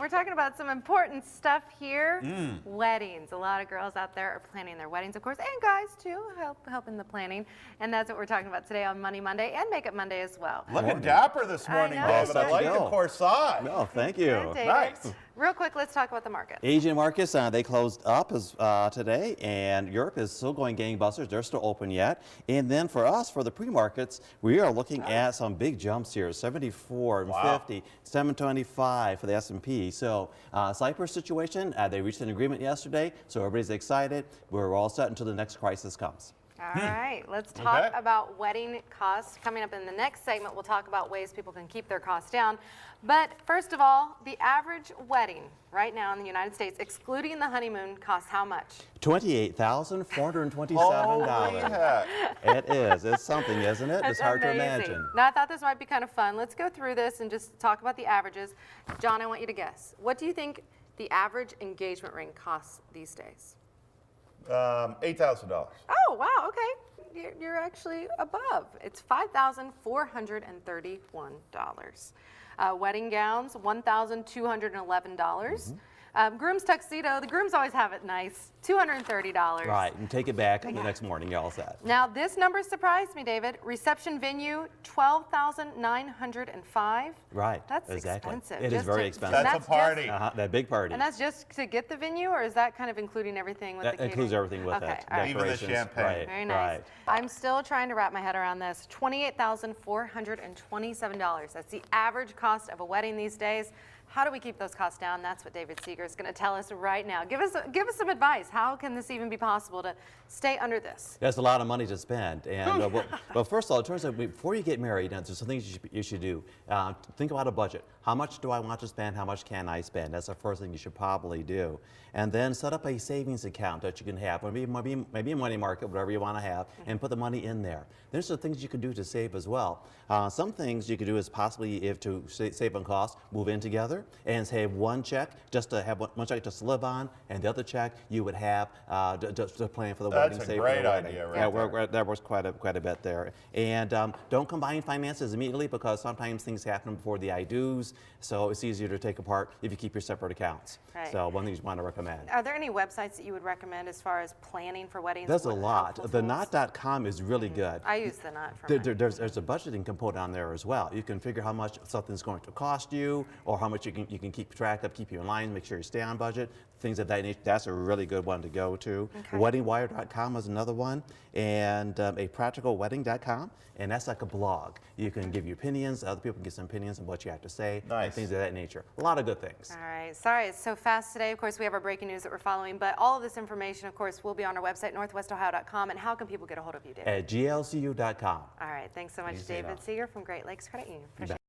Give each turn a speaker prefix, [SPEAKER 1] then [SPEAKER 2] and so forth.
[SPEAKER 1] We're talking about some important stuff here. Weddings. A lot of girls out there are planning their weddings, of course, and guys too, help in the planning. And that's what we're talking about today on Money Monday and Makeup Monday as well.
[SPEAKER 2] Looking dapper this morning,
[SPEAKER 1] know.
[SPEAKER 2] David. I like the corsage.
[SPEAKER 3] No, thank you.
[SPEAKER 1] Good, David.
[SPEAKER 2] Nice.
[SPEAKER 1] Real quick, let's talk about the market.
[SPEAKER 3] Asian markets, they closed up today, and Europe is still going gangbusters. They're still open yet. And then for us, for the pre-markets, we are looking at some big jumps here, 74 and 50, 725 for the S&P. So Cyprus situation, they reached an agreement yesterday, so everybody's excited. We're all set until the next crisis comes.
[SPEAKER 1] All right, let's talk about wedding costs. Coming up in the next segment, we'll talk about ways people can keep their costs down. But first of all, the average wedding right now in the United States, excluding the honeymoon, costs how much?
[SPEAKER 3] $28,427.
[SPEAKER 2] Holy heck.
[SPEAKER 3] It is. It's something, isn't it? It's hard to imagine.
[SPEAKER 1] Now, I thought this might be kind of fun. Let's go through this and just talk about the averages. John, I want you to guess. What do you think the average engagement ring costs these days?
[SPEAKER 2] $8,000.
[SPEAKER 1] Oh, wow, okay. You're actually above. It's $5,431. Wedding gowns, $1,211. Groom's tuxedo, the grooms always have it nice, $230.
[SPEAKER 3] Right, and take it back on the next morning, you're all set.
[SPEAKER 1] Now, this number surprised me, David. Reception venue, $12,905.
[SPEAKER 3] Right,
[SPEAKER 1] That's
[SPEAKER 3] exactly.
[SPEAKER 1] expensive.
[SPEAKER 3] It is
[SPEAKER 1] Just
[SPEAKER 3] very
[SPEAKER 1] to-
[SPEAKER 3] expensive.
[SPEAKER 2] That's a party.
[SPEAKER 3] That big party.
[SPEAKER 1] And that's just to get the venue, or is that kind of including everything with
[SPEAKER 3] That
[SPEAKER 1] the
[SPEAKER 3] includes
[SPEAKER 1] catering?
[SPEAKER 3] everything with
[SPEAKER 1] Okay,
[SPEAKER 3] it.
[SPEAKER 1] all right.
[SPEAKER 2] Even the
[SPEAKER 3] Decorations,
[SPEAKER 2] champagne.
[SPEAKER 3] Right,
[SPEAKER 1] Very nice.
[SPEAKER 3] right.
[SPEAKER 1] I'm still trying to wrap my head around this. $28,427. That's the average cost of a wedding these days. How do we keep those costs down? That's what David Seeger is going to tell us right now. Give us some advice. How can this even be possible to stay under this?
[SPEAKER 3] That's a lot of money to spend. And well, first of all, in terms of before you get married, there's some things you should do. Think about a budget. How much do I want to spend? How much can I spend? That's the first thing you should probably do. And then set up a savings account that you can have, maybe a money market, whatever you want to have, and put the money in there. There's some things you can do to save as well. Some things you could do is possibly, if to save on costs, move in together and save one check, just to have one check just to live on, and the other check you would have just to plan for the wedding.
[SPEAKER 2] That's a great idea, right there.
[SPEAKER 3] That works quite a bit there. And don't combine finances immediately, because sometimes things happen before the I-dos, so it's easier to take apart if you keep your separate accounts.
[SPEAKER 1] Right.
[SPEAKER 3] So one thing you want to recommend.
[SPEAKER 1] Are there any websites that you would recommend as far as planning for weddings?
[SPEAKER 3] There's a
[SPEAKER 1] What
[SPEAKER 3] lot.
[SPEAKER 1] helpful
[SPEAKER 3] The
[SPEAKER 1] tools?
[SPEAKER 3] knot.com is really good.
[SPEAKER 1] I use the knot for mine.
[SPEAKER 3] There's a budgeting component on there as well. You can figure how much something's going to cost you, or how much you can keep track of, keep you in line, make sure you stay on budget, things of that nature. That's a really good one to go to.
[SPEAKER 1] Okay.
[SPEAKER 3] Weddingwire.com is another one, and a practicalwedding.com, and that's like a blog. You can give your opinions, other people can give some opinions on what you have to say,
[SPEAKER 2] Nice.
[SPEAKER 3] and things of that nature. A lot of good things.
[SPEAKER 1] All right. Sorry, it's so fast today. Of course, we have our breaking news that we're following, but all of this information, of course, will be on our website, northwestohio.com. And how can people get a hold of you, David?
[SPEAKER 3] At glcu.com.
[SPEAKER 1] All right. Thanks so much,
[SPEAKER 3] Easy
[SPEAKER 1] David
[SPEAKER 3] enough.
[SPEAKER 1] Seeger from Great Lakes Credit Union. Appreciate it.